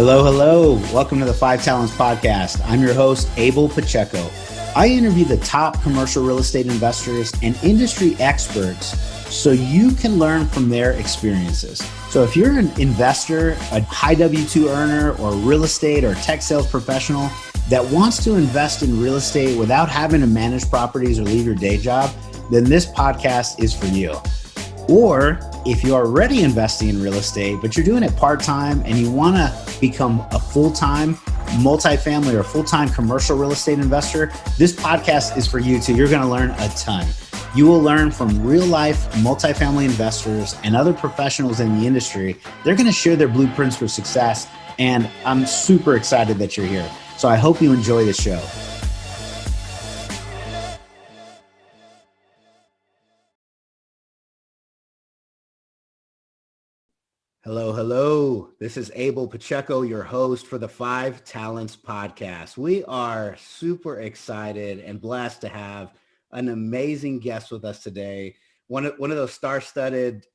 Hello, hello. Welcome to the Five Talents Podcast. I'm your host, Abel Pacheco. I interview the top commercial real estate investors and industry experts so you can learn from their experiences. So if you're an investor, a high W-2 earner, or real estate or tech sales professional that wants to invest in real estate without having to manage properties or leave your day job, then this podcast is for you. Or if you're already investing in real estate, but you're doing it part-time and you want to become a full-time multifamily or full-time commercial real estate investor, this podcast is for you too. You're going to learn a ton. You will learn from real-life multifamily investors and other professionals in the industry. They're going to share their blueprints for success, and I'm super excited that you're here. So I hope you enjoy the show. Hello, hello. This is Abel Pacheco, your host for the Five Talents Podcast. We are super excited and blessed to have an amazing guest with us today. One of those star-studded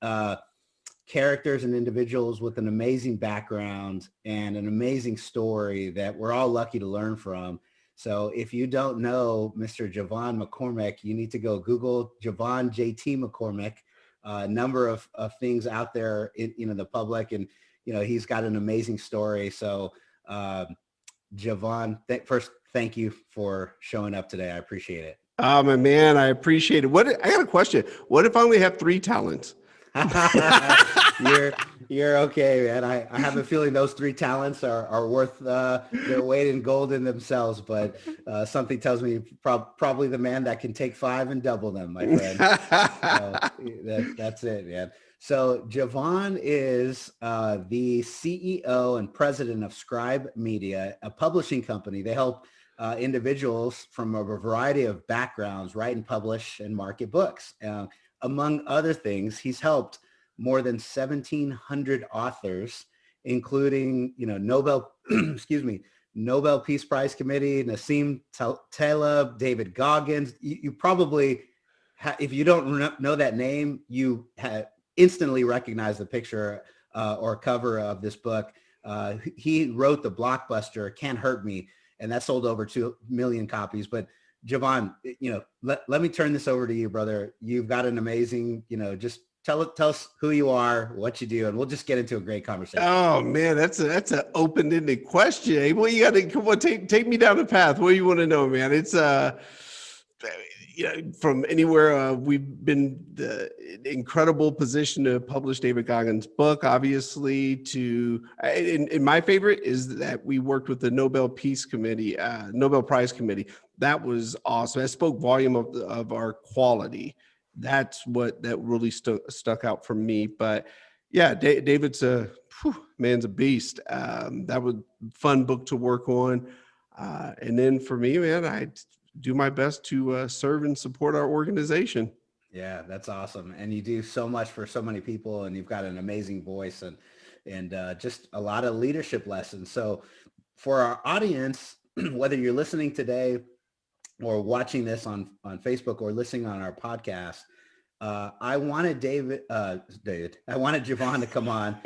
characters and individuals with an amazing background and an amazing story that we're all lucky to learn from. So if you don't know Mr. JeVon McCormick, you need to go Google JeVon JT McCormick. A number of things out there in the public, and he's got an amazing story. So JeVon, first, thank you for showing up today. I appreciate it. My man, I appreciate it. I got a question. What if I only have 3 talents? You're okay, man. I have a feeling those 3 talents are worth their weight in gold in themselves, but something tells me probably the man that can take 5 and double them, my friend. That's it, man. So JeVon is the CEO and president of Scribe Media, a publishing company. They help individuals from a variety of backgrounds write and publish and market books. Among other things, he's helped more than 1,700 authors, including, Nobel, Nobel Peace Prize Committee, Nassim Taleb, David Goggins. You probably, if you don't know that name, you instantly recognize the picture or cover of this book. He wrote the blockbuster Can't Hurt Me, and that sold over 2 million copies. But JeVon, let me turn this over to you, brother. You've got an amazing, just tell us who you are, what you do, and we'll just get into a great conversation. Oh man, that's an open-ended question. Well, you got to come on, take me down the path. What do you want to know, man? It's from anywhere. We've been the incredible position to publish David Goggins' book, obviously. And my favorite is that we worked with the Nobel Peace Committee, Nobel Prize Committee. That was awesome. That spoke volume of our quality. That really stuck out for me. But yeah, David's man's a beast. That was a fun book to work on. And then for me, man, I do my best to serve and support our organization. Yeah, that's awesome. And you do so much for so many people, and you've got an amazing voice and just a lot of leadership lessons. So for our audience, whether you're listening today or watching this on Facebook or listening on our podcast, I wanted I wanted JeVon to come on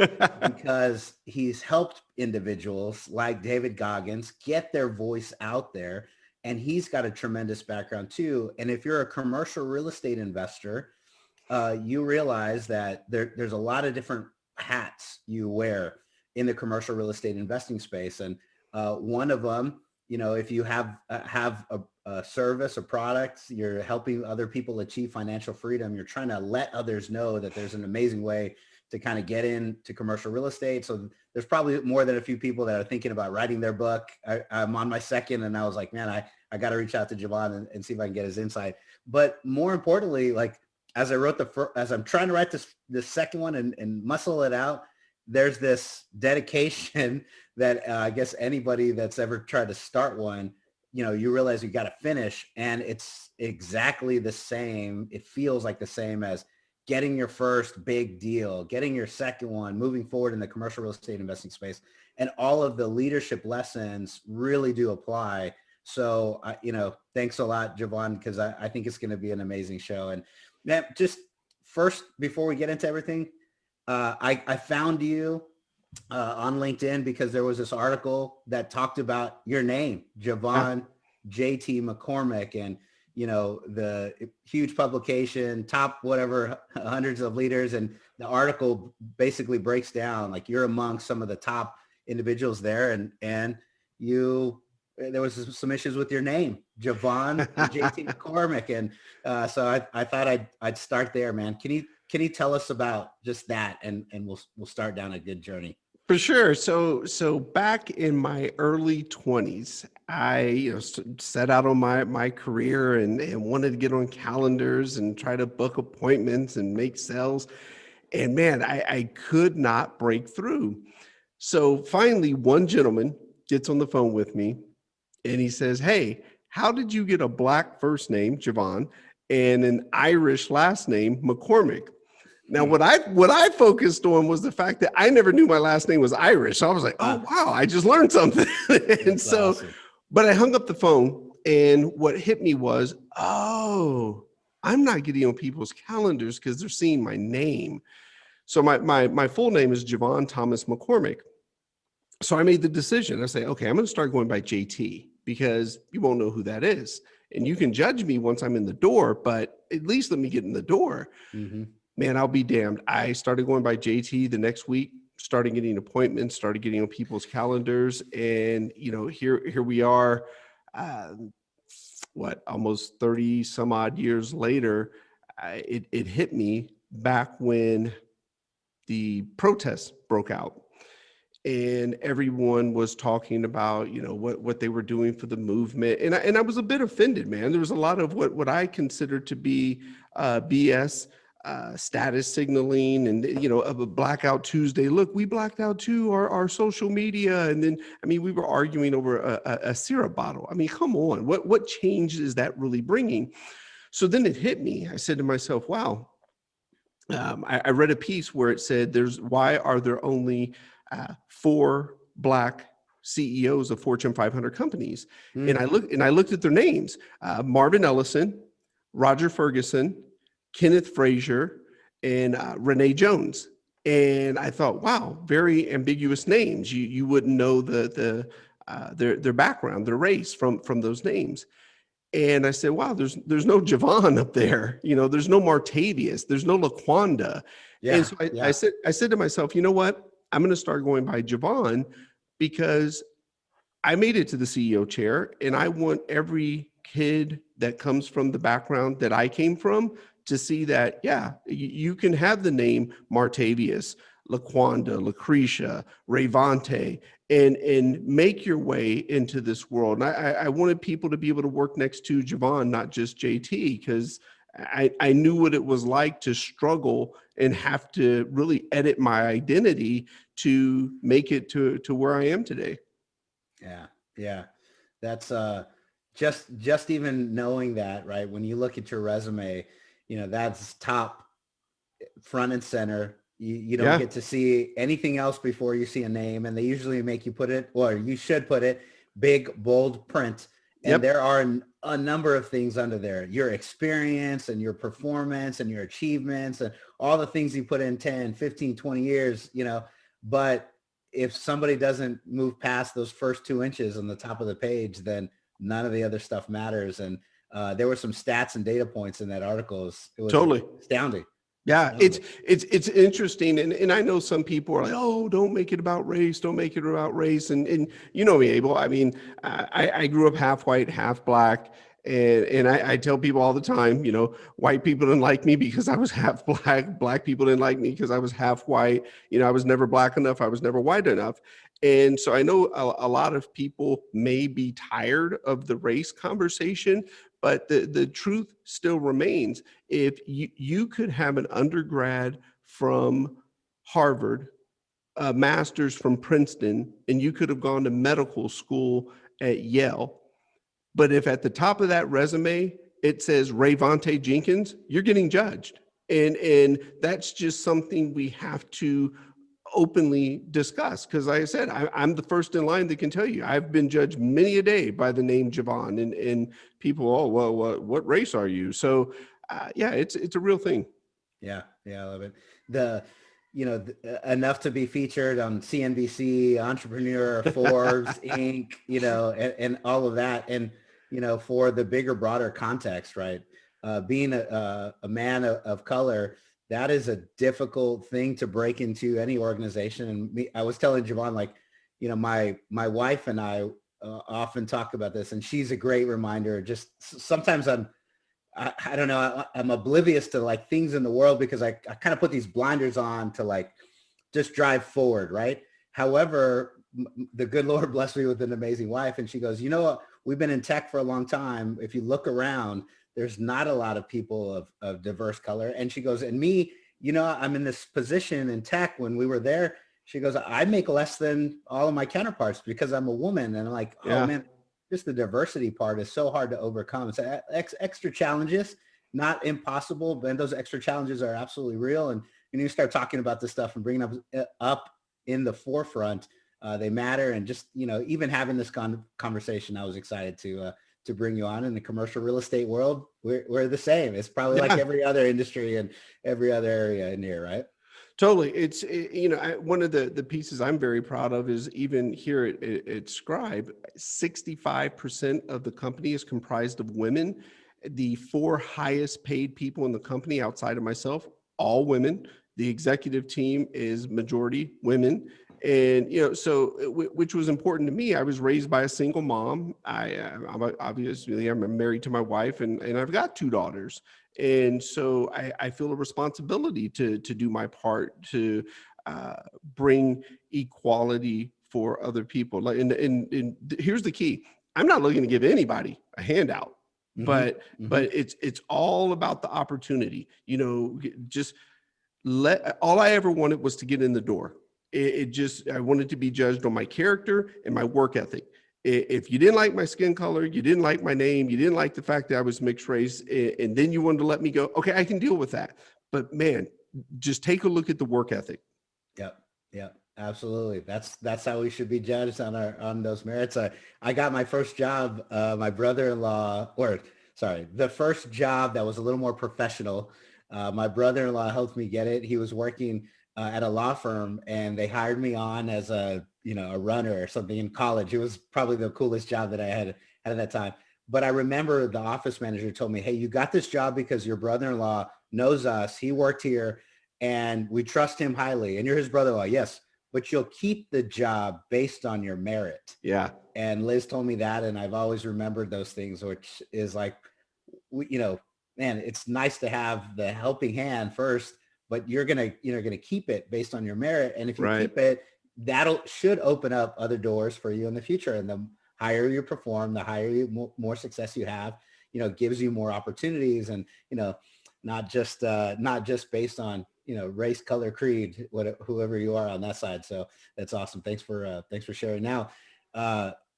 because he's helped individuals like David Goggins get their voice out there. And he's got a tremendous background too. And if you're a commercial real estate investor, you realize that there's a lot of different hats you wear in the commercial real estate investing space. And one of them, if you have a service or product, you're helping other people achieve financial freedom. You're trying to let others know that there's an amazing way to kind of get into commercial real estate. So there's probably more than a few people that are thinking about writing their book. I'm on my second, and I was like, man, I got to reach out to JeVon and see if I can get his insight. But more importantly, like as I'm trying to write this second one and muscle it out, there's this dedication that I guess anybody that's ever tried to start one, you realize you got to finish, and it's exactly the same. It feels like the same as getting your first big deal, getting your second one, moving forward in the commercial real estate investing space. And all of the leadership lessons really do apply. So, thanks a lot, JeVon, because I think it's going to be an amazing show. And man, just first, before we get into everything, I found you on LinkedIn because there was this article that talked about your name, Yeah. JeVon JT McCormick, and the huge publication, top whatever hundreds of leaders, and the article basically breaks down like you're among some of the top individuals there, and you there was some issues with your name, JeVon JT McCormick, and so I thought I'd start there, man. Can you tell us about just that, and we'll start down a good journey. For sure. So back in my early 20s, I set out on my career and wanted to get on calendars and try to book appointments and make sales. And man, I could not break through. So finally, one gentleman gets on the phone with me and he says, "Hey, how did you get a black first name, Javon, and an Irish last name, McCormick?" Now, what I focused on was the fact that I never knew my last name was Irish. So I was like, "Oh wow, I just learned something." And That's so, awesome. but I hung up the phone, and what hit me was, "Oh, I'm not getting on people's calendars because they're seeing my name." So my full name is Javon Thomas McCormick. So I made the decision. I say, okay, I'm going to start going by JT because you won't know who that is. And you can judge me once I'm in the door, but at least let me get in the door. Mm-hmm. Man, I'll be damned. I started going by JT the next week, started getting appointments, started getting on people's calendars. And, here we are, almost 30 some odd years later, it hit me back when the protests broke out and everyone was talking about what they were doing for the movement, and I was a bit offended, man. There was a lot of what I consider to be BS, status signaling, and of a blackout Tuesday. Look, we blacked out too, our social media, and then we were arguing over a syrup bottle. Come on, what change is that really bringing? So then it hit me. I said to myself, wow. I read a piece where it said, why are there only 4 black CEOs of Fortune 500 companies? Mm. And I looked at their names: Marvin Ellison, Roger Ferguson, Kenneth Frazier, and Renee Jones. And I thought, wow, very ambiguous names. You wouldn't know their background, their race from those names. And I said, wow, there's no JeVon up there. There's no Martavius. There's no LaQuanda. And Yeah. so Yeah. I said to myself, you know what? I'm going to start going by JeVon because I made it to the CEO chair, and I want every kid that comes from the background that I came from to see that, yeah, you can have the name Martavius, LaQuanda, Lucretia, Rayvante, and make your way into this world. And I wanted people to be able to work next to JeVon, not just JT, because I knew what it was like to struggle and have to really edit my identity to make it to where I am today. Yeah. Yeah. That's just even knowing that, right? When you look at your resume, that's top, front and center. You don't Yeah. get to see anything else before you see a name, and they usually make you put it, or you should put it, big bold print. And Yep. there are a number of things under there: your experience and your performance and your achievements and all the things you put in 10, 15, 20 years, but if somebody doesn't move past those first 2 inches on the top of the page, then none of the other stuff matters. And there were some stats and data points in that article. It was Totally. astounding. Yeah, it's interesting, and I know some people are like, "Oh, don't make it about race, don't make it about race," and you know me, Abel. I grew up half white, half black, and I tell people all the time, white people didn't like me because I was half black people didn't like me because I was half white. I was never black enough, I was never white enough, and so I know a lot of people may be tired of the race conversation, but the truth still remains. If you could have an undergrad from Harvard, a master's from Princeton, and you could have gone to medical school at Yale, but if at the top of that resume it says Rayvante Jenkins, you're getting judged. And that's just something we have to openly discuss, because like I said, I'm the first in line that can tell you I've been judged many a day by the name JeVon, and people, oh well, what race are you? So yeah, it's a real thing. Yeah. Yeah. I love it. enough to be featured on CNBC, Entrepreneur, Forbes, Inc., and all of that. And, for the bigger, broader context, right? Being a man of color, that is a difficult thing to break into any organization. And I was telling JeVon, like, my wife and I often talk about this, and she's a great reminder. Just sometimes I don't know. I'm oblivious to like things in the world because I kind of put these blinders on to like just drive forward, right? However, the good Lord blessed me with an amazing wife. And she goes, what? We've been in tech for a long time. If you look around, there's not a lot of people of diverse color. And she goes, and me, I'm in this position in tech when we were there. She goes, I make less than all of my counterparts because I'm a woman. And I'm like, oh man, just the diversity part is so hard to overcome. So extra challenges, not impossible, but those extra challenges are absolutely real. And when you start talking about this stuff and bringing up in the forefront, they matter. And just, even having this conversation, I was excited to bring you on. In the commercial real estate world. We're the same. It's probably like every other industry and every other area in here, right? Totally. It's, one of the pieces I'm very proud of is even here at Scribe, 65% of the company is comprised of women. The 4 highest paid people in the company outside of myself, all women. The executive team is majority women. And, which was important to me. I was raised by a single mom. I'm obviously, I'm married to my wife and I've got 2 daughters. And so I feel a responsibility to do my part to bring equality for other people. Like, and here's the key. I'm not looking to give anybody a handout, but it's all about the opportunity. Just all I ever wanted was to get in the door. I wanted to be judged on my character and my work ethic. If you didn't like my skin color, you didn't like my name, you didn't like the fact that I was mixed race, and then you wanted to let me go, okay, I can deal with that. But man, just take a look at the work ethic. Yep. Absolutely. That's how we should be judged on those merits. I got my first job, my brother-in-law, the first job that was a little more professional. My brother-in-law helped me get it. He was working at a law firm, and they hired me on as a runner or something in college. It was probably the coolest job that I had at that time. But I remember the office manager told me, hey, you got this job because your brother-in-law knows us. He worked here and we trust him highly. And you're his brother-in-law. Yes, but you'll keep the job based on your merit. Yeah. And Liz told me that. And I've always remembered those things, which is like, man, it's nice to have the helping hand first, but you're going to keep it based on your merit. And if you keep it, should open up other doors for you in the future. And the higher you perform, the higher you more success you have, gives you more opportunities, and, not just based on, race, color, creed, whoever you are on that side. So that's awesome. Thanks for sharing. Now,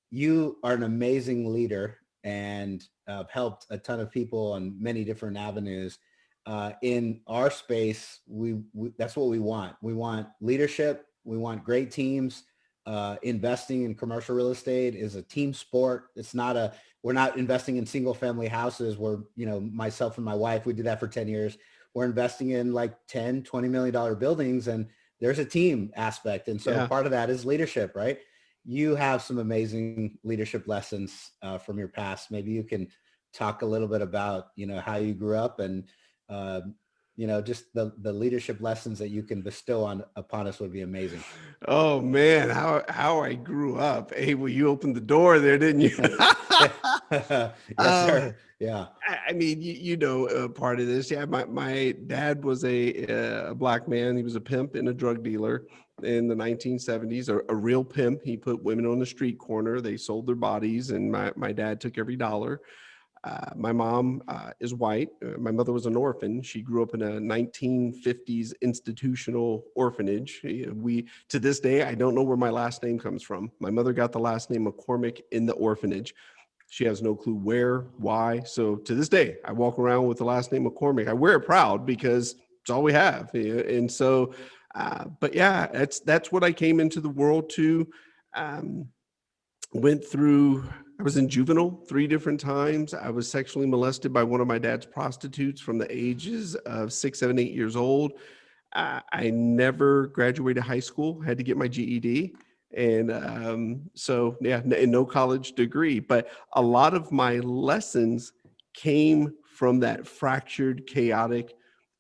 you are an amazing leader and helped a ton of people on many different avenues. In our space, we that's what we want. We want leadership. We want great teams. Investing in commercial real estate is a team sport. We're not investing in single family houses where, myself and my wife, we did that for 10 years. We're investing in like 10, $20 million buildings, and there's a team aspect. And so part of that is leadership, right? You have some amazing leadership lessons from your past. Maybe you can talk a little bit about, how you grew up and, just the leadership lessons that you can bestow upon us would be amazing. Oh man, how I grew up. Hey, well, you opened the door there, didn't you? Yes, sir. Yeah. I mean, part of this. Yeah, my dad was a black man. He was a pimp and a drug dealer in the 1970s, a real pimp. He put women on the street corner. They sold their bodies, and my dad took every dollar. My mom is white. My mother was an orphan. She grew up in a 1950s institutional orphanage. To this day, I don't know where my last name comes from. My mother got the last name McCormick in the orphanage. She has no clue where, why. So to this day, I walk around with the last name McCormick. I wear it proud because it's all we have. And so, but yeah, that's what I came into the world to. Went through, I was in juvenile 3 different times. I was sexually molested by one of my dad's prostitutes from the ages of 6, 7, 8 years old. I never graduated high school, had to get my GED. And so, yeah, and no college degree. But a lot of my lessons came from that fractured, chaotic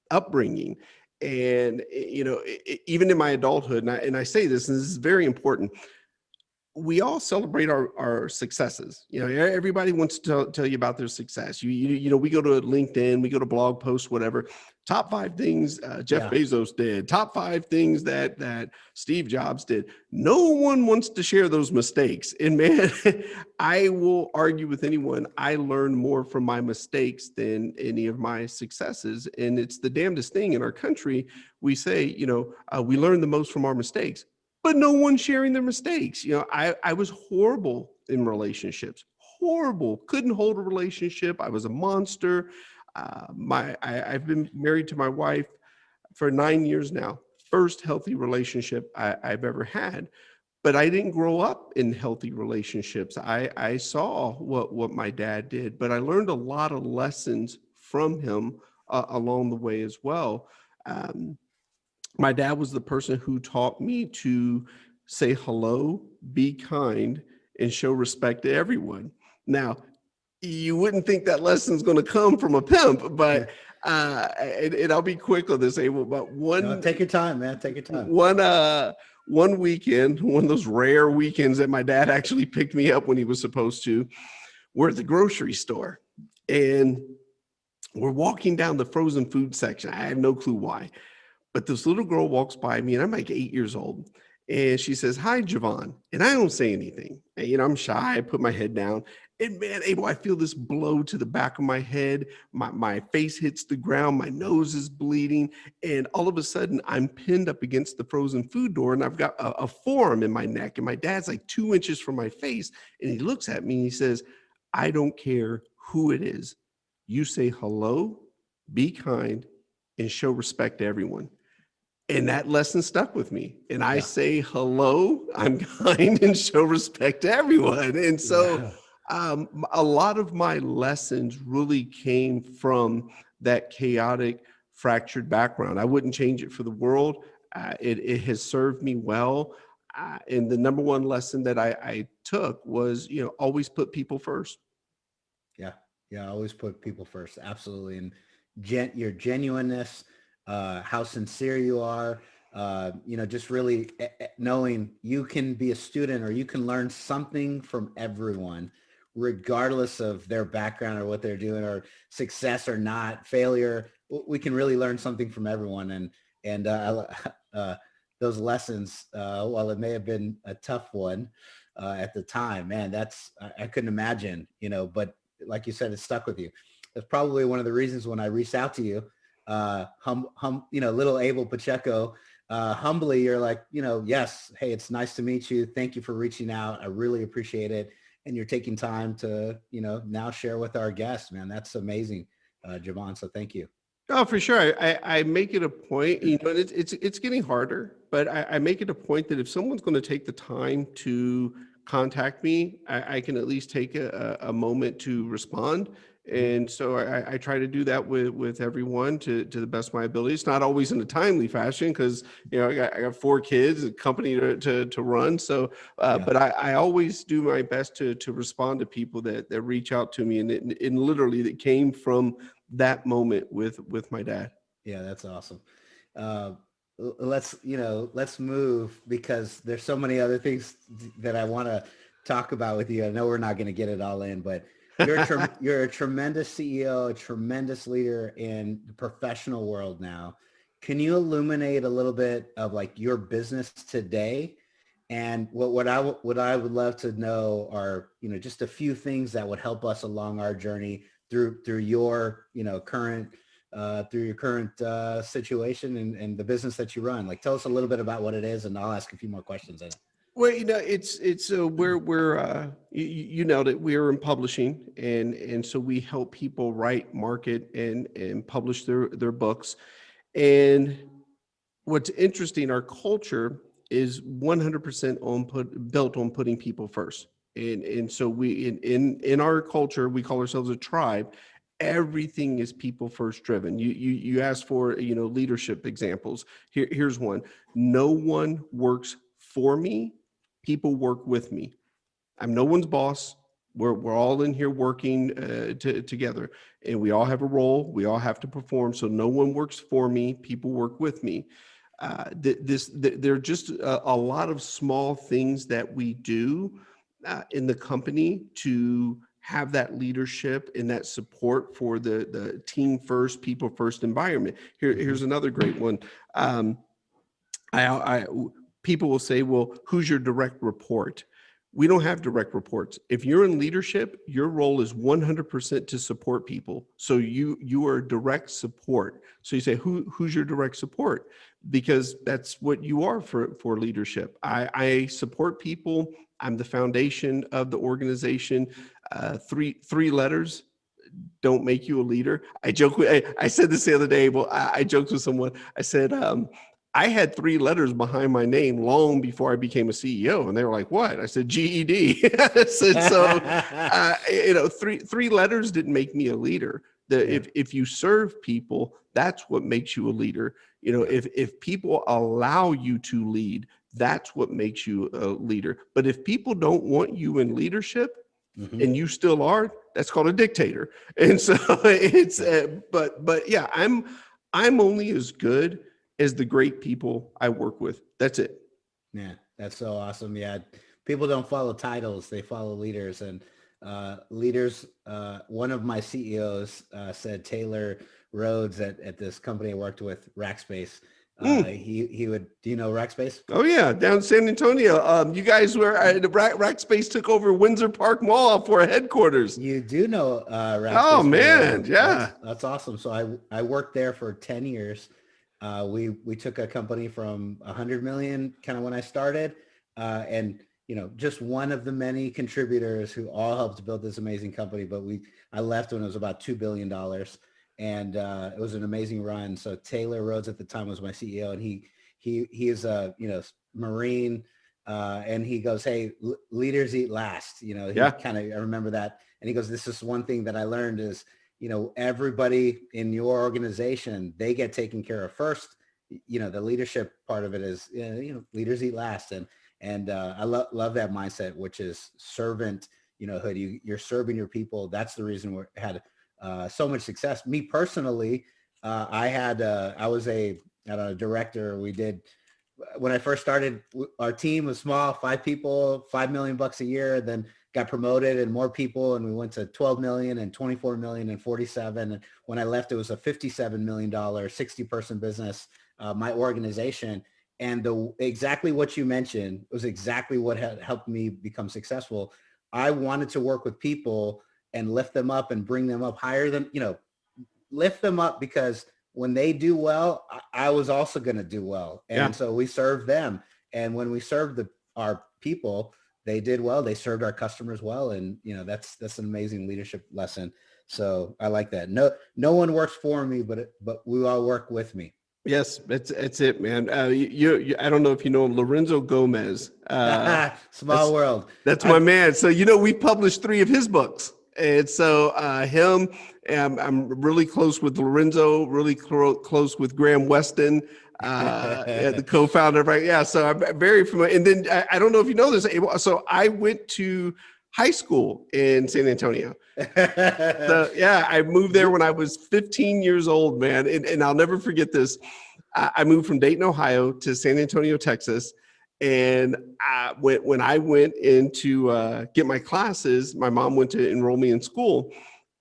upbringing. And, even in my adulthood, and I say this, and this is very important, we all celebrate our successes. Everybody wants to tell you about their success. We go to LinkedIn, we go to blog posts, whatever. Top 5 things Jeff Yeah. Bezos did. Top 5 things that Steve Jobs did. No one wants to share those mistakes. And man, I will argue with anyone. I learned more from my mistakes than any of my successes. And it's the damnedest thing in our country. We say, we learn the most from our mistakes, but no one's sharing their mistakes. I was horrible in relationships, horrible. Couldn't hold a relationship. I was a monster. I've been married to my wife for 9 years now. First healthy relationship I've ever had. But I didn't grow up in healthy relationships. I saw what my dad did, but I learned a lot of lessons from him along the way as well. My dad was the person who taught me to say hello, be kind, and show respect to everyone. Now, you wouldn't think that lesson's going to come from a pimp, but and I'll be quick on this, Abel. But Take your time, man. Take your time. One weekend, one of those rare weekends that my dad actually picked me up when he was supposed to, we're at the grocery store, and we're walking down the frozen food section. I have no clue why. But this little girl walks by me, and I'm like 8 years old. And she says, "Hi, JeVon." And I don't say anything. And, I'm shy. I put my head down. And man, Abel, I feel this blow to the back of my head. My face hits the ground. My nose is bleeding. And all of a sudden, I'm pinned up against the frozen food door, and I've got a forearm in my neck. And my dad's like 2 inches from my face. And he looks at me and he says, "I don't care who it is. You say hello, be kind, and show respect to everyone." And that lesson stuck with me. And I say hello, I'm kind, and show respect to everyone. And so a lot of my lessons really came from that chaotic, fractured background. I wouldn't change it for the world. It has served me well. And the number one lesson that I took was, always put people first. Yeah. Yeah. Always put people first. Absolutely. And your genuineness, how sincere you are, just really knowing you can be a student or you can learn something from everyone, regardless of their background or what they're doing or success or not, failure. We can really learn something from everyone. And those lessons, while it may have been a tough one at the time, man, I couldn't imagine, but like you said, it stuck with you. That's probably one of the reasons when I reached out to you, little Abel Pacheco, humbly, you're like, yes, hey, it's nice to meet you. Thank you for reaching out. I really appreciate it. And you're taking time to, now share with our guests, man. That's amazing, JeVon. So thank you. Oh, for sure. I make it a point, and it's getting harder, but I make it a point that if someone's going to take the time to contact me, I can at least take a moment to respond. And so I try to do that with everyone to the best of my ability. It's not always in a timely fashion because, I got 4 kids, a company to run. So, but I always do my best to respond to people that reach out to me, and literally that came from that moment with my dad. Yeah, that's awesome. Uh, let's move because there's so many other things that I want to talk about with you. I know we're not going to get it all in, but you're a tremendous CEO, a tremendous leader in the professional world now. Can you illuminate a little bit of like your business today? And what I would love to know are, just a few things that would help us along our journey through your, current situation and the business that you run. Like, tell us a little bit about what it is, and I'll ask a few more questions. Well, it's we're you nailed it. We're in publishing, and so we help people write, market, and publish their books. And what's interesting, our culture is 100% built on putting people first. And so we in our culture, we call ourselves a tribe. everything is people first driven. You asked for, leadership examples. Here's one. No one works for me. People work with me. I'm no one's boss. We're all in here working together, and we all have a role. We all have to perform. So no one works for me. People work with me. There are just a lot of small things that we do in the company to have that leadership and that support for the team first, people first environment. Here's another great one. I people will say, well, who's your direct report? We don't have direct reports. If you're in leadership, your role is 100% to support people. So you are direct support. So you say, who's your direct support? Because that's what you are for leadership. I support people. I'm the foundation of the organization. Three letters don't make you a leader. I said this the other day, but I joked with someone. I said, I had 3 letters behind my name long before I became a CEO. And they were like, what? I said, GED. I said, so, three letters didn't make me a leader. If you serve people, that's what makes you a leader. If people allow you to lead, that's what makes you a leader. But if people don't want you in leadership, and you still are, that's called a dictator. And so it's, but yeah, I'm only as good as the great people I work with. That's it. Yeah, that's so awesome. Yeah, people don't follow titles; they follow leaders. And leaders. One of my CEOs said Taylor Rhodes at this company I worked with, Rackspace. He would. Do you know Rackspace? Oh yeah, down in San Antonio. You guys were the Rackspace took over Windsor Park Mall for a headquarters. You do know Rackspace. Oh man, yeah, that's awesome. So I worked there for 10 years. We took a company from 100 million kind of when I started, and just one of the many contributors who all helped build this amazing company. But I left when it was about $2 billion, and it was an amazing run. So Taylor Rhodes at the time was my CEO, and he is a Marine, and he goes, hey, leaders eat last. He kind of, I remember that, and he goes, this is one thing that I learned is, everybody in your organization, they get taken care of first. The leadership part of it is, leaders eat last. And I love that mindset, which is servant, hood. You're serving your people. That's the reason we had so much success. Me personally, I was a director. When I first started, our team was small, 5 people, $5 million a year, then got promoted and more people. And we went to 12 million and 24 million and 47. And when I left, it was a $57 million, 60-person business, my organization. And exactly what you mentioned was exactly what had helped me become successful. I wanted to work with people and lift them up and bring them up higher than, lift them up, because when they do well, I was also going to do well. And so we served them. And when we served our people, they did well. They served our customers well. And, that's an amazing leadership lesson. So I like that. No one works for me, but we all work with me. Yes, it's it, man. I don't know if you know him, Lorenzo Gomez. Small world. That's my man. So, we published 3 of his books. And so him, I'm really close with Lorenzo, really close with Graham Weston, the co-founder. Right? Yeah, so I'm very familiar. And then I don't know if you know this, Abel. So I went to high school in San Antonio. So yeah, I moved there when I was 15 years old, man. And I'll never forget this. I moved from Dayton, Ohio to San Antonio, Texas. And when I went in to get my classes, my mom went to enroll me in school.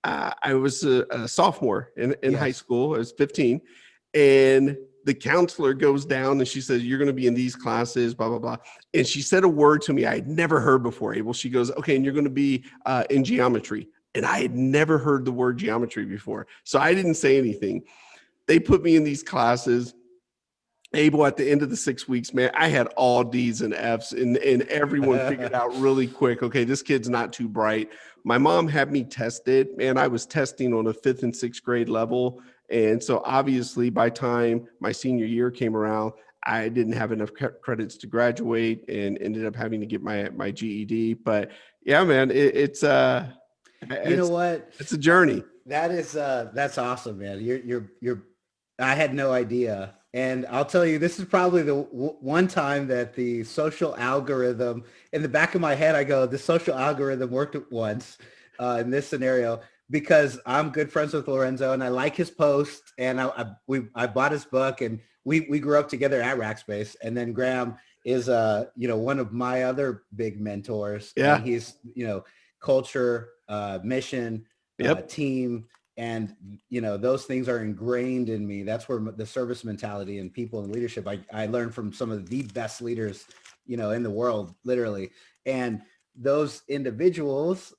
I was a sophomore in high school. I was 15. And the counselor goes down and she says, you're going to be in these classes, blah, blah, blah. And she said a word to me I had never heard before, Abel. She goes, okay, and you're going to be in geometry. And I had never heard the word geometry before. So I didn't say anything. They put me in these classes. Abel, at the end of the 6 weeks, man, I had all D's and F's, and everyone figured out really quick, okay, this kid's not too bright. My mom had me tested, man. I was testing on a 5th and 6th grade level. And so obviously by time my senior year came around, I didn't have enough credits to graduate and ended up having to get my GED. But yeah, man, it's You know It's what? it's a journey. That's awesome, man. I had no idea. And I'll tell you, this is probably the one time that the social algorithm in the back of my head, I go, the social algorithm worked at once in this scenario because I'm good friends with Lorenzo and I like his post and I bought his book and we grew up together at Rackspace. And then Graham is, one of my other big mentors and Yeah. he's, culture, mission, Yep. team, and those things are ingrained in me. That's where the service mentality and people and leadership I learned from some of the best leaders in the world, literally. And those individuals,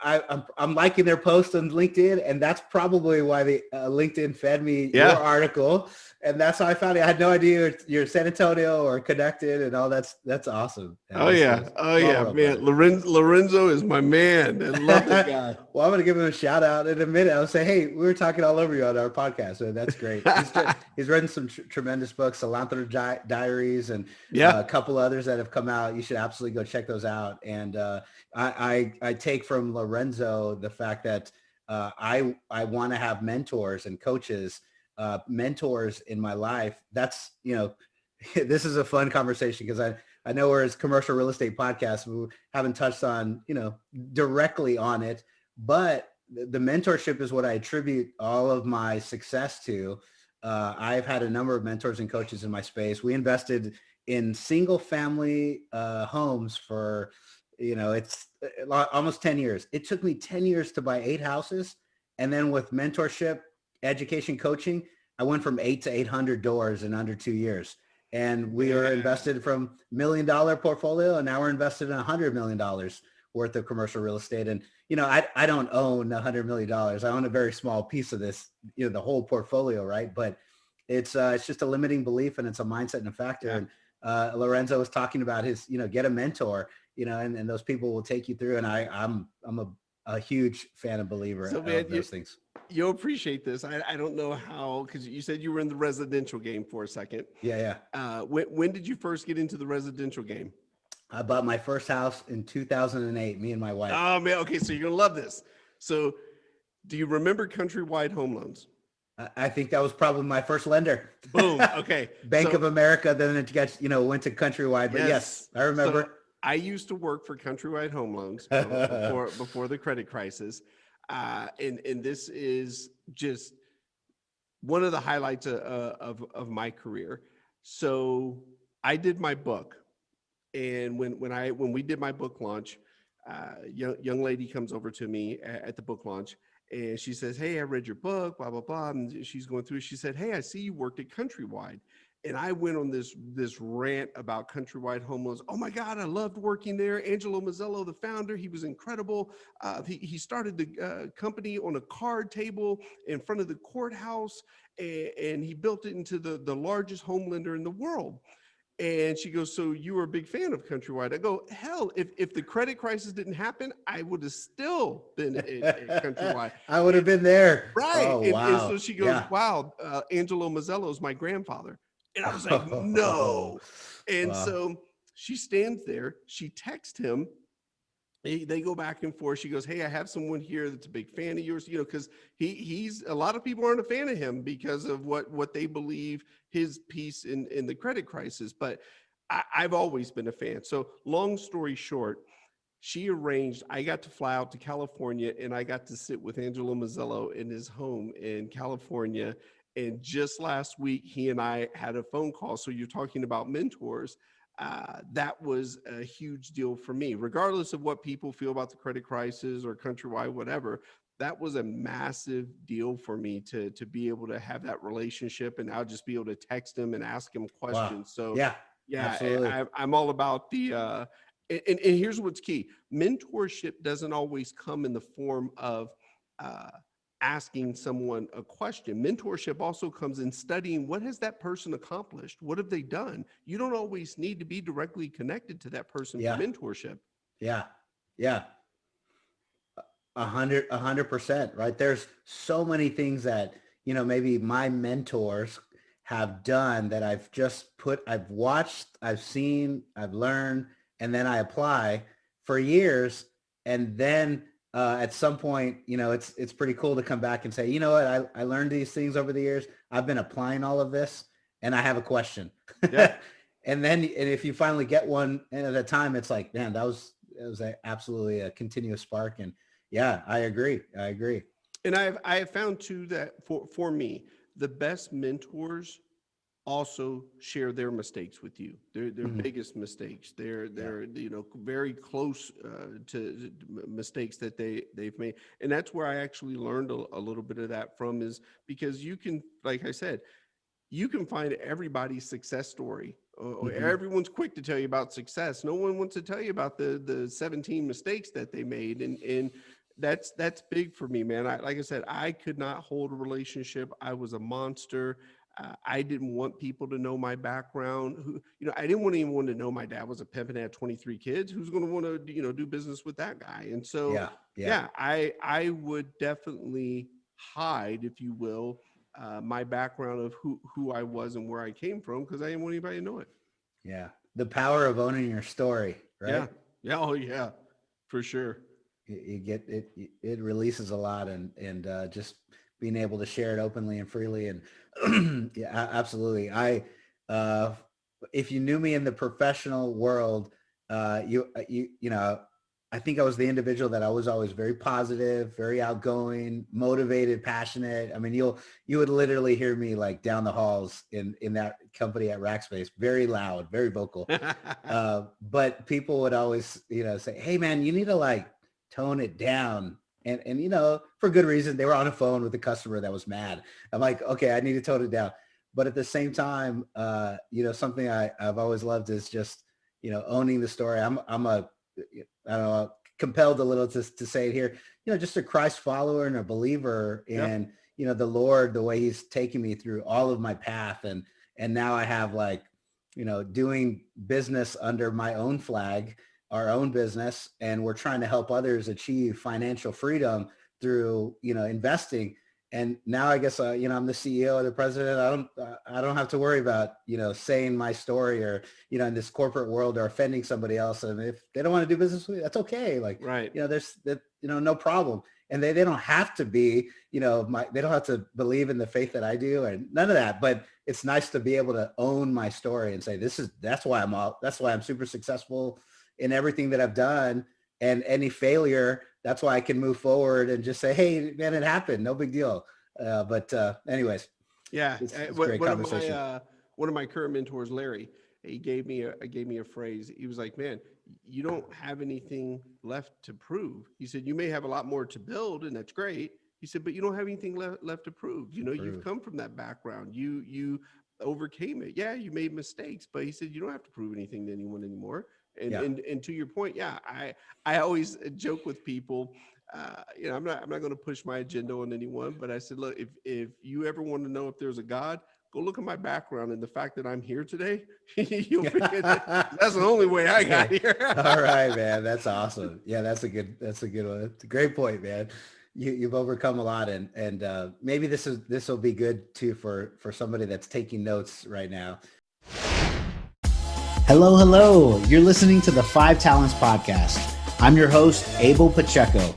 I'm liking their posts on LinkedIn, and that's probably why the LinkedIn fed me your Yeah. article, and that's how I found it. I had no idea you're San Antonio or connected and all. That's awesome. And Oh this yeah. is Oh small yeah, world, man. brother. Lorenzo is my man. I love that guy. Well, I'm going to give him a shout out in a minute. I'll say, hey, we were talking all over you on our podcast. So that's great. He's written some tremendous books, Cilantro Diaries, and Yeah. a couple others that have come out. You should absolutely go check those out. And I take from Lorenzo the fact that I want to have mentors and coaches, mentors in my life. That's, this is a fun conversation because I know we're a commercial real estate podcast. We haven't touched on, directly on it, but the mentorship is what I attribute all of my success to. I've had a number of mentors and coaches in my space. We invested in single family homes for, it's almost 10 years. It took me 10 years to buy 8 houses. And then with mentorship, education, coaching, I went from 8 to 800 doors in under 2 years. And we are Man. invested from $1 million portfolio, and now we're invested in $100 million worth of commercial real estate. And, I don't own $100 million. I own a very small piece of this, the whole portfolio, right? But it's just a limiting belief, and it's a mindset and a factor. Yeah. And Lorenzo was talking about his, get a mentor, and those people will take you through. And I'm a huge fan and believer So man, of those things. you'll appreciate this. I don't know how, because you said you were in the residential game for a second. Yeah, yeah. When did you first get into the residential game? I bought my first house in 2008, me and my wife. Oh man, okay, so you're gonna love this. So, do you remember Countrywide Home Loans? I think that was probably my first lender. Boom. Okay. Bank So, of America, then it got, went to Countrywide. But yes, I remember. So I used to work for Countrywide Home Loans before the credit crisis, and this is just one of the highlights of my career. So I did my book, and when we did my book launch, young lady comes over to me at the book launch, and she says, "Hey, I read your book, blah blah blah." And she's going through it. She said, "Hey, I see you worked at Countrywide." And I went on this rant about Countrywide Home Loans. Oh my God, I loved working there. Angelo Mazzello, the founder, he was incredible. He started the company on a card table in front of the courthouse, and he built it into the largest home lender in the world. And she goes, "So you were a big fan of Countrywide?" I go, "Hell, if the credit crisis didn't happen, I would have still been at Countrywide." I would have And, been there. right. Oh, And wow. so she goes, Yeah. "Wow, Angelo Mazzello is my grandfather." And I was like, "No." And Wow. so she stands there, she texts him, they go back and forth. She goes, "Hey, I have someone here that's a big fan of yours," because he's a lot of people aren't a fan of him because of what they believe his piece in the credit crisis. But I've always been a fan. So long story short, she arranged, I got to fly out to California, and I got to sit with Angelo Mazzello in his home in California. And just last week, he and I had a phone call. So you're talking about mentors. That was a huge deal for me, regardless of what people feel about the credit crisis or Countrywide, whatever. That was a massive deal for me to be able to have that relationship, and I'll just be able to text him and ask him Wow. questions. So Yeah, yeah, absolutely. I'm all about the and here's what's key: mentorship doesn't always come in the form of uh, asking someone a question. Mentorship also comes in studying what has that person accomplished, what have they done. You don't always need to be directly connected to that person for Yeah. mentorship. Yeah. Yeah. 100%, right? There's so many things that, maybe my mentors have done that I've watched, I've seen, I've learned, and then I apply for years. And then at some point, it's pretty cool to come back and say, you know what, I learned these things over the years. I've been applying all of this and I have a question. Yeah. And if you finally get one at a time, it's like, man, it was absolutely a continuous spark. And yeah, I agree. And I have found too that for me, the best mentors also share their mistakes with you, their Mhm. biggest mistakes, their Yeah. very close to mistakes that they've made. And that's where I actually learned a little bit of that from, is because you can, like I said, you can find everybody's success story. Mhm. Everyone's quick to tell you about success. No one wants to tell you about the 17 mistakes that they made. And that's big for me, man. Like I said, I could not hold a relationship. I was a monster. I didn't want people to know my background. I didn't want anyone to know my dad was a pimp and had 23 kids. Who's going to want to, do business with that guy? And so, Yeah. Yeah. yeah, I would definitely hide, if you will, my background of who I was and where I came from, because I didn't want anybody to know it. Yeah. The power of owning your story, Yeah. right? Yeah. Oh, yeah. For sure. You get it, it releases a lot, and just being able to share it openly and freely. And yeah, absolutely. Uh, if you knew me in the professional world, I think I was the individual that I was always very positive, very outgoing, motivated, passionate. I mean, you would literally hear me like down the halls in that company at Rackspace, very loud, very vocal. But people would always, say, hey man, you need to like tone it down. And for good reason. They were on a phone with a customer that was mad. I'm like, okay, I need to tone it down. But at the same time, something I've always loved is just, owning the story. I'm I don't know, compelled a little to say it here, just a Christ follower and a believer Yep. in, the Lord, the way he's taken me through all of my path. And now I have like, doing business under my own flag, our own business, and we're trying to help others achieve financial freedom through, investing. And now I guess, I'm the CEO or the president. I don't have to worry about, saying my story or, in this corporate world or offending somebody else. And if they don't want to do business with me, that's okay. Like, Right. there's that, no problem. And they don't have to be, they don't have to believe in the faith that I do or none of that. But it's nice to be able to own my story and say, that's why I'm super successful in everything that I've done. And any failure, that's why I can move forward and just say, hey man, it happened. No big deal. But anyways, Yeah. it's a great conversation. One of my current mentors, Larry, he gave me a phrase. He was like, "Man, you don't have anything left to prove." He said, "You may have a lot more to build, and that's great." He said, "But you don't have anything left to prove. You've Prove. come from that background. You overcame it. Yeah, you made mistakes, but," he said, "you don't have to prove anything to anyone anymore." And Yeah. and to your point, yeah, I always joke with people. I'm not going to push my agenda on anyone, but I said, look, if you ever want to know if there's a God, go look at my background and the fact that I'm here today. You'll figure that that's the only way I got Okay. here. All right, man. That's awesome. Yeah, that's a good one. It's a great point, man. You've overcome a lot, and maybe this will be good too for somebody that's taking notes right now. Hello. You're listening to the Five Talents Podcast. I'm your host, Abel Pacheco.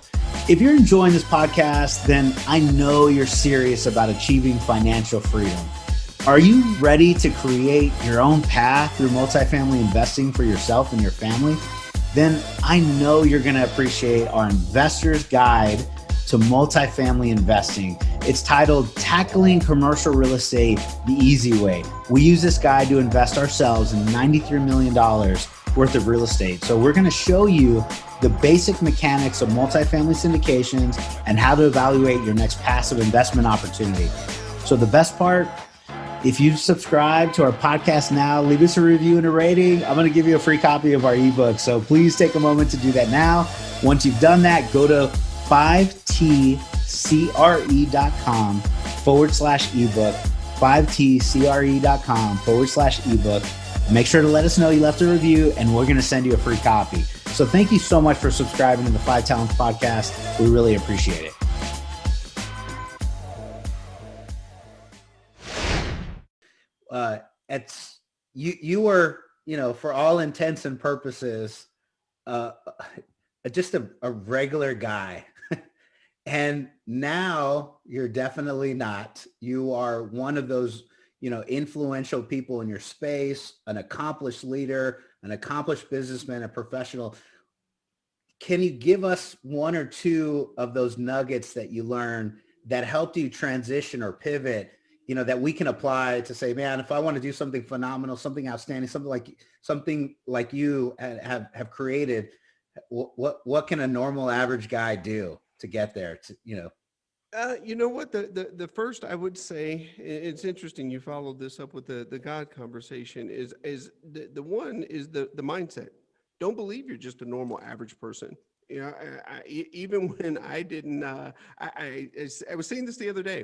If you're enjoying this podcast, then I know you're serious about achieving financial freedom. Are you ready to create your own path through multifamily investing for yourself and your family? Then I know you're going to appreciate our Investor's Guide to Multifamily Investing. It's titled Tackling Commercial Real Estate the Easy Way. We use this guide to invest ourselves in $93 million worth of real estate. So we're going to show you the basic mechanics of multifamily syndications and how to evaluate your next passive investment opportunity. So the best part, if you subscribe to our podcast now, leave us a review and a rating. I'm going to give you a free copy of our ebook. So please take a moment to do that now. Once you've done that, go to 5tcre.com/ebook, 5tcre.com/ebook. Make sure to let us know you left a review and we're going to send you a free copy. So thank you so much for subscribing to the Five Talents Podcast. We really appreciate it. It's you were, for all intents and purposes, uh, just a regular guy. And now you're definitely not. You are one of those, influential people in your space, an accomplished leader, an accomplished businessman, a professional. Can you give us one or two of those nuggets that you learned that helped you transition or pivot, that we can apply to say, man, if I want to do something phenomenal, something outstanding, something like you have created, what can a normal average guy do to get there? You know what? The first I would say, it's interesting. You followed this up with the God conversation. Is the one is the mindset. Don't believe you're just a normal average person. You know, even when I didn't, I was saying this the other day.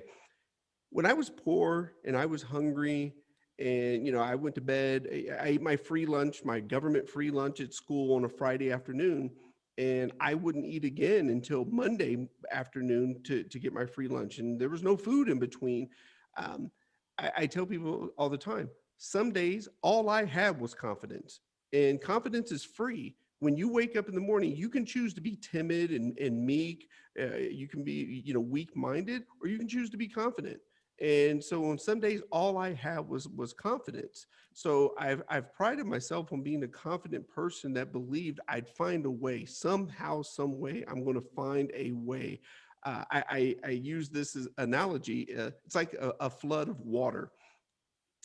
When I was poor and I was hungry, and I went to bed. I ate my free lunch, my government free lunch at school on a Friday afternoon, and I wouldn't eat again until Monday afternoon to get my free lunch. And there was no food in between. Um, I tell people all the time, some days all I had was confidence, and confidence is free. When you wake up in the morning, you can choose to be timid and meek. You can be, weak-minded, or you can choose to be confident. And so on some days, all I had was confidence. So I've prided myself on being a confident person that believed I'd find a way, somehow, some way. I'm going to find a way. I use this as analogy. It's like a flood of water.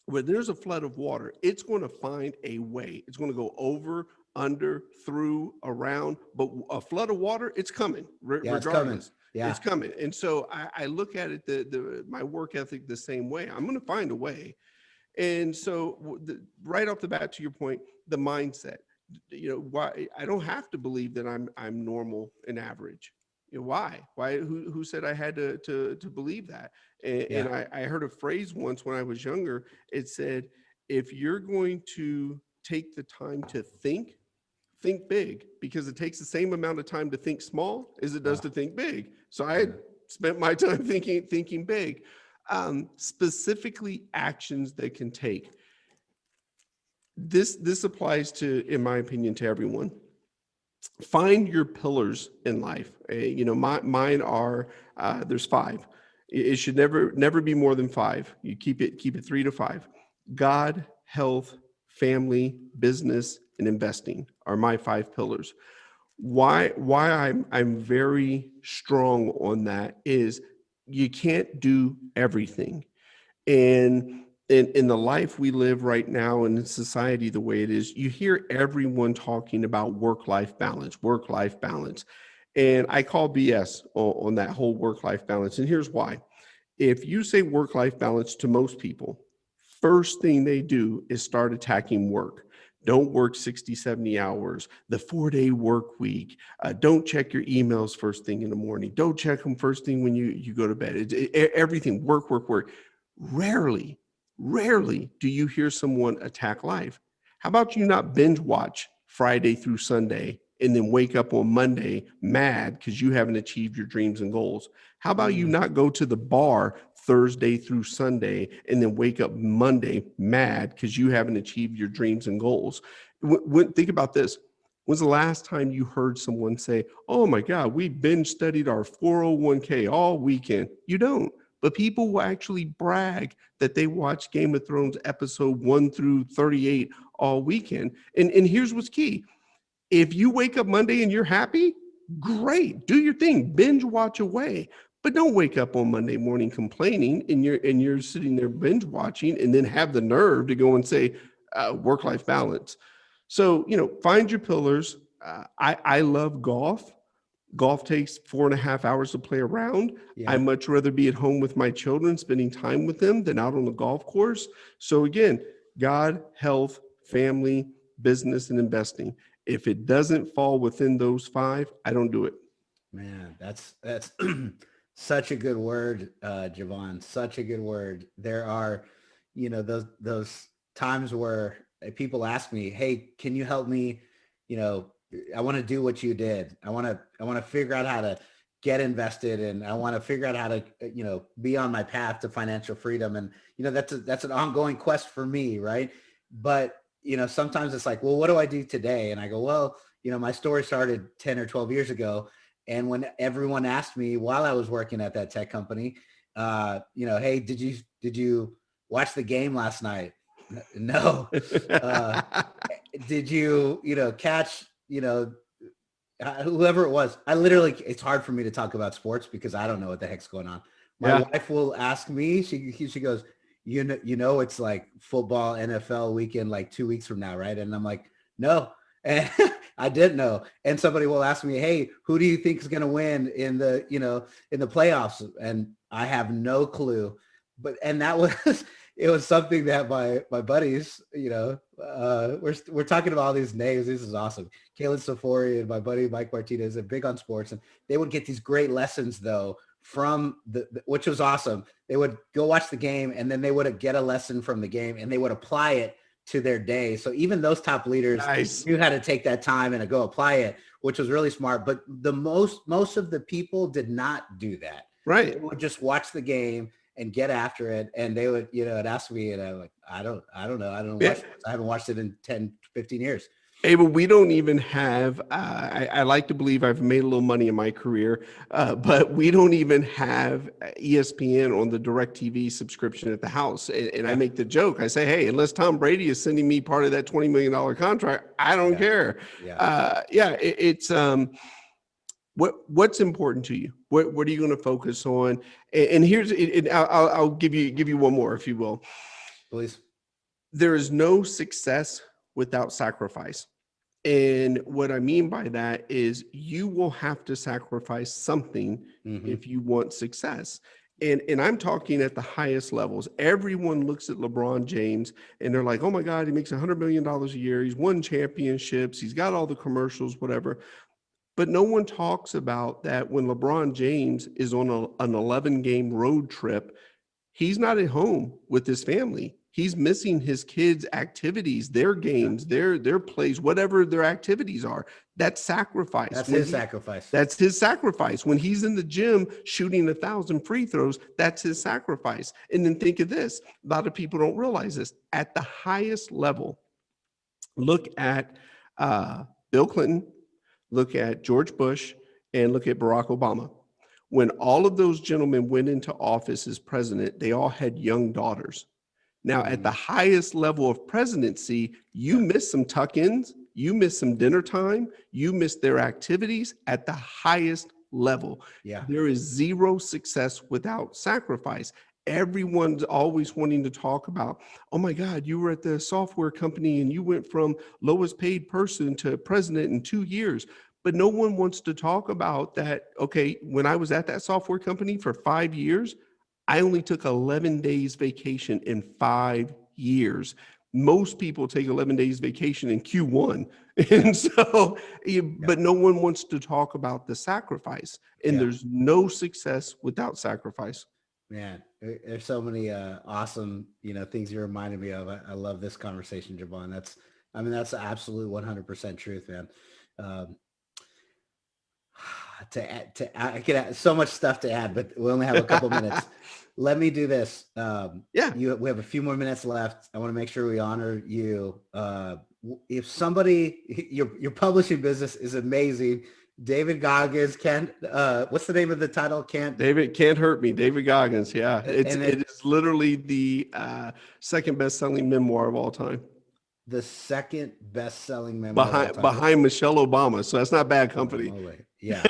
Where there's a flood of water, it's going to find a way. It's going to go over, under, through, around. But a flood of water, it's coming Yeah, it's coming. regardless. Yeah. It's coming. And so I look at it, my work ethic the same way. I'm going to find a way. And so right off the bat, to your point, the mindset. Why I don't have to believe that I'm normal and average. Why? Why? Who said I had to believe that? And Yeah. I heard a phrase once when I was younger. It said, if you're going to take the time to think big, because it takes the same amount of time to think small as it does Wow. to think big. So I Yeah. had spent my time thinking big. Specifically actions they can take. This applies to, in my opinion, to everyone. Find your pillars in life. Mine are there's five. It should never be more than five. You keep it 3 to 5. God, health, family, business, and investing are my 5 pillars. Why I'm very strong on that is you can't do everything. And in the life we live right now, and in society the way it is, you hear everyone talking about work-life balance, work-life balance. And I call BS on that whole work-life balance. And here's why. If you say work-life balance to most people, first thing they do is start attacking work. Don't work 60, 70 hours, the 4-day work week. Don't check your emails first thing in the morning. Don't check them first thing when you go to bed. Everything, work, work, work. Rarely, rarely do you hear someone attack life. How about you not binge watch Friday through Sunday and then wake up on Monday mad because you haven't achieved your dreams and goals? How about you Mm. not go to the bar Thursday through Sunday and then wake up Monday mad because you haven't achieved your dreams and goals? Think about this. When's the last time you heard someone say, oh my God, we binge studied our 401k all weekend? You don't. But people will actually brag that they watched Game of Thrones episode 1 through 38 all weekend. And here's what's key. If you wake up Monday and you're happy, great. Do your thing. Binge watch away. But don't wake up on Monday morning complaining and you're sitting there binge watching and then have the nerve to go and say work-life balance. So, find your pillars. I love golf. Golf takes 4.5 hours to play around. I Yeah. much rather be at home with my children, spending time with them than out on the golf course. So again, God, health, family, business, and investing. If it doesn't fall within those 5, I don't do it. Man, that's such a good word, JeVon. Such a good word. There are, those times where people ask me, "Hey, can you help me? You know, I want to do what you did. I want to figure out how to get invested, and I want to figure out how to, be on my path to financial freedom." And that's an ongoing quest for me, right? But sometimes it's like, well, what do I do today? And I go, well, my story started 10 or 12 years ago. And when everyone asked me while I was working at that tech company, hey, did you watch the game last night? No. Uh, did you, catch, whoever it was? It's hard for me to talk about sports because I don't know what the heck's going on. My Yeah. wife will ask me, she goes, it's like football NFL weekend, like 2 weeks from now. Right. And I'm like, no. And I didn't know. And somebody will ask me, hey, who do you think is going to win in the playoffs? And I have no clue. And that was, it was something that my buddies, we're talking about all these names. This is awesome. Kalen Safori and my buddy Mike Martinez are big on sports, and they would get these great lessons though from which was awesome. They would go watch the game, and then they would get a lesson from the game, and they would apply it to their day. So even those top leaders knew how to take that time and go apply it, which was really smart. But most of the people did not do that. Right. They would just watch the game and get after it. And they would, ask me, and I'm like, I don't know. I don't watch it. I haven't watched it in 10, 15 years. Abel, we don't even have, I like to believe I've made a little money in my career, but we don't even have ESPN on the DirecTV subscription at the house. And I make the joke. I say, hey, unless Tom Brady is sending me part of that $20 million contract, I don't care. It's what's important to you? What are you going to focus on? And I'll give you one more, if you will. Please. There is no success without sacrifice. And what I mean by that is you will have to sacrifice something if you want success. And I'm talking at the highest levels. Everyone looks at LeBron James and they're like, oh my God, he makes $100 million a year. He's won championships. He's got all the commercials, whatever. But no one talks about that when LeBron James is on an 11-game road trip, he's not at home with his family. He's missing his kids' activities, their games, their plays, whatever their activities are. That's sacrifice. That's his sacrifice. That's his sacrifice. When he's in the gym shooting 1,000 free throws, that's his sacrifice. And then think of this. A lot of people don't realize this. At the highest level, look at Bill Clinton, look at George Bush, and look at Barack Obama. When all of those gentlemen went into office as president, they all had young daughters. Now, at the highest level of presidency, you miss some tuck-ins, you miss some dinner time, you miss their activities at the highest level. Yeah. There is zero success without sacrifice. Everyone's always wanting to talk about, oh my God, you were at the software company and you went from lowest paid person to president in 2 years. But no one wants to talk about that. Okay, when I was at that software company for 5 years, I only took 11 days vacation in 5 years. Most people take 11 days vacation in Q1. And so, but no one wants to talk about the sacrifice. And there's no success without sacrifice. Man, there's so many awesome, things you reminded me of. I love this conversation, JeVon. That's the absolute 100% truth, man. I could add so much stuff to add, but we only have a couple minutes. Let me do this. We have a few more minutes left. I want to make sure we honor you. If somebody, your publishing business is amazing. David Goggins what's the name of the title? David Can't Hurt Me. David Goggins. Yeah. It is literally the second best-selling memoir of all time. The second best-selling memoir behind Michelle Obama. So that's not bad company. Oh, yeah.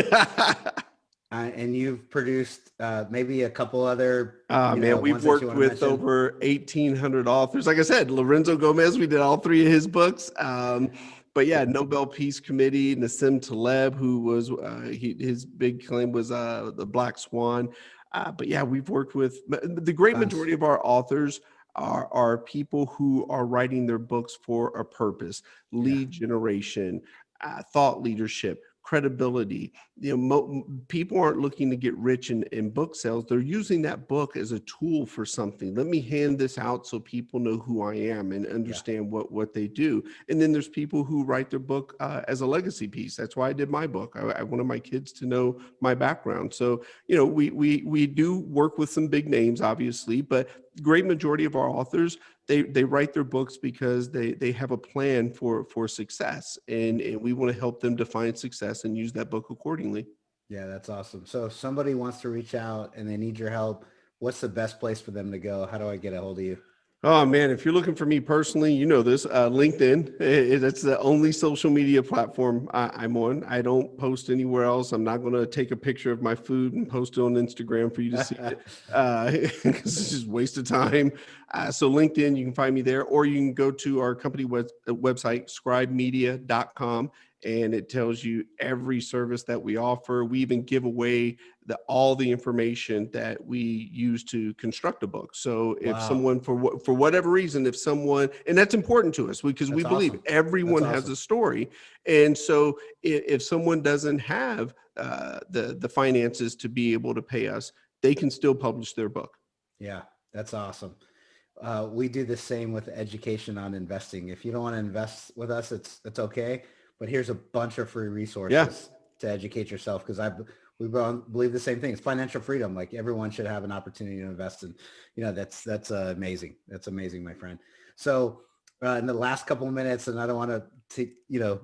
And you've produced maybe a couple other. We've worked with over 1,800 authors. Like I said, Lorenzo Gomez, we did all 3 of his books. But yeah, Nobel Peace Committee, Nassim Taleb, who was his big claim was the Black Swan. But yeah, we've worked with the great majority of our authors are people who are writing their books for a purpose: lead generation, thought leadership, credibility. People aren't looking to get rich in book sales. They're using that book as a tool for something. Let me hand this out so people know who I am and understand what they do. And then there's people who write their book as a legacy piece. That's why I did my book. I wanted my kids to know my background. So, we do work with some big names, obviously, but great majority of our authors, they write their books because they have a plan for success, and we want to help them define success and use that book accordingly. Yeah, that's awesome. So if somebody wants to reach out and they need your help, what's the best place for them to go? How do I get a hold of you? Oh man, if you're looking for me personally, you know this, LinkedIn. That's the only social media platform I'm on. I don't post anywhere else. I'm not going to take a picture of my food and post it on Instagram for you to see it, because it's just a waste of time. So LinkedIn, you can find me there, or you can go to our company website, scribemedia.com, and it tells you every service that we offer. We even give away all the information that we use to construct a book. So if someone, for whatever reason, if someone, and that's important to us because we believe everyone has a story. And so if someone doesn't have the finances to be able to pay us, they can still publish their book. Yeah, that's awesome. We do the same with education on investing. If you don't want to invest with us, it's okay. But here's a bunch of free resources to educate yourself, because we believe the same thing. It's financial freedom. Like, everyone should have an opportunity to invest in. That's amazing. That's amazing, my friend. So in the last couple of minutes, and I don't want to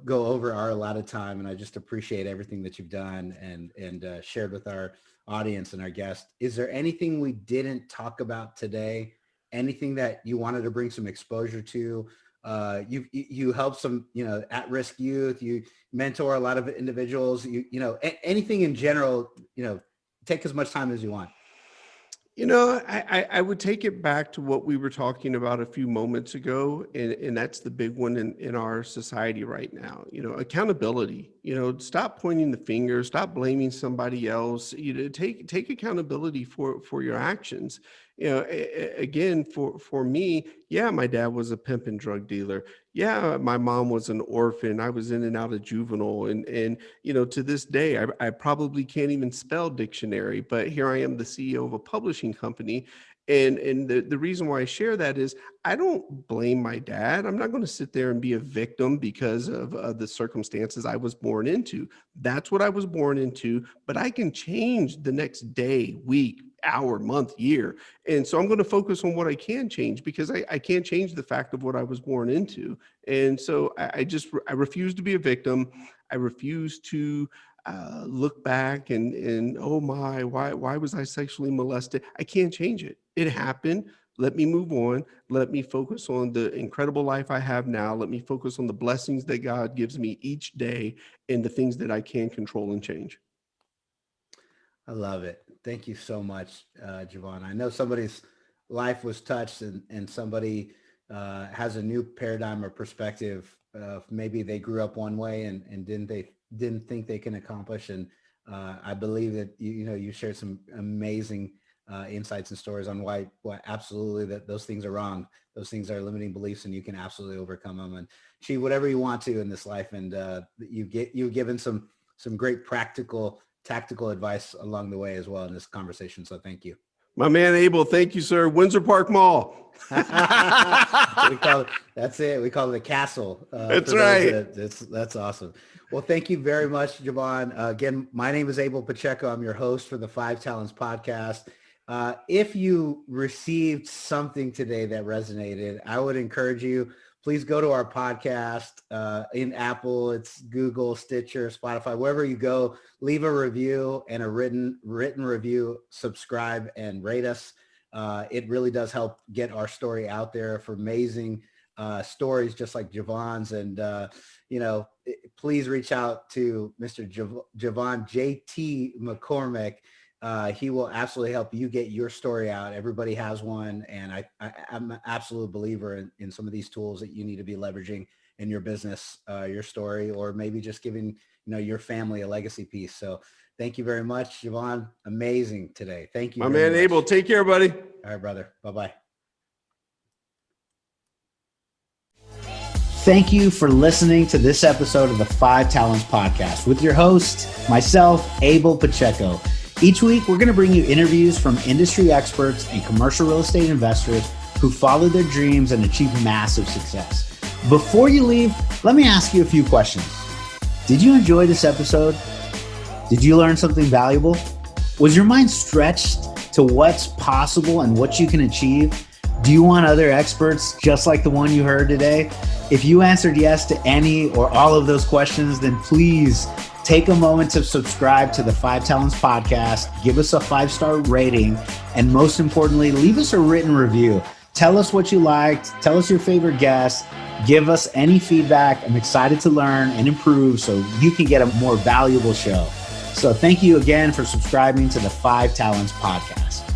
go over our allotted time, and I just appreciate everything that you've done and shared with our audience and our guests. Is there anything we didn't talk about today? Anything that you wanted to bring some exposure to? You help some, at-risk youth, you mentor a lot of individuals, anything in general, take as much time as you want. I would take it back to what we were talking about a few moments ago, and that's the big one in our society right now. Accountability. Stop pointing the finger, stop blaming somebody else. Take accountability for your actions. Again, for me, my dad was a pimp and drug dealer. Yeah, my mom was an orphan. I was in and out of juvenile. And to this day, I probably can't even spell dictionary, but here I am, the CEO of a publishing company. And the reason why I share that is I don't blame my dad. I'm not going to sit there and be a victim because of the circumstances I was born into. That's what I was born into, but I can change the next day, week, hour, month, year. And so I'm going to focus on what I can change, because I can't change the fact of what I was born into. And so I refuse to be a victim. I refuse to look back and oh my, why was I sexually molested? I can't change it. It happened. Let me move on. Let me focus on the incredible life I have now. Let me focus on the blessings that God gives me each day and the things that I can control and change. I love it. Thank you so much, JeVon. I know somebody's life was touched, and somebody has a new paradigm or perspective. Maybe they grew up one way and didn't think they can accomplish. And I believe that you shared some amazing insights and stories on why absolutely that those things are wrong. Those things are limiting beliefs, and you can absolutely overcome them and achieve whatever you want to in this life. And you've given some great practical, tactical advice along the way as well in this conversation. So thank you. My man, Abel, thank you, sir. Windsor Park Mall. That's it. We call it a castle. That's right. That's awesome. Well, thank you very much, JeVon. Again, my name is Abel Pacheco. I'm your host for the 5 Talents podcast. If you received something today that resonated, I would encourage you, please go to our podcast in Apple, it's Google, Stitcher, Spotify, wherever you go, leave a review and a written review, subscribe and rate us. It really does help get our story out there for amazing stories just like JeVon's. And, please reach out to Mr. JeVon J.T. McCormick. He will absolutely help you get your story out. Everybody has one. And I'm an absolute believer in some of these tools that you need to be leveraging in your business, your story, or maybe just giving, your family a legacy piece. So thank you very much, JeVon. Amazing today. Thank you. My man, Abel, take care, buddy. All right, brother. Bye-bye. Thank you for listening to this episode of the 5 Talents podcast with your host, myself, Abel Pacheco. Each week, we're going to bring you interviews from industry experts and commercial real estate investors who followed their dreams and achieved massive success. Before you leave, let me ask you a few questions. Did you enjoy this episode? Did you learn something valuable? Was your mind stretched to what's possible and what you can achieve? Do you want other experts just like the one you heard today? If you answered yes to any or all of those questions, then please take a moment to subscribe to the 5 Talents podcast, give us a 5-star rating, and most importantly, leave us a written review. Tell us what you liked, tell us your favorite guest, give us any feedback. I'm excited to learn and improve so you can get a more valuable show. So thank you again for subscribing to the 5 Talents podcast.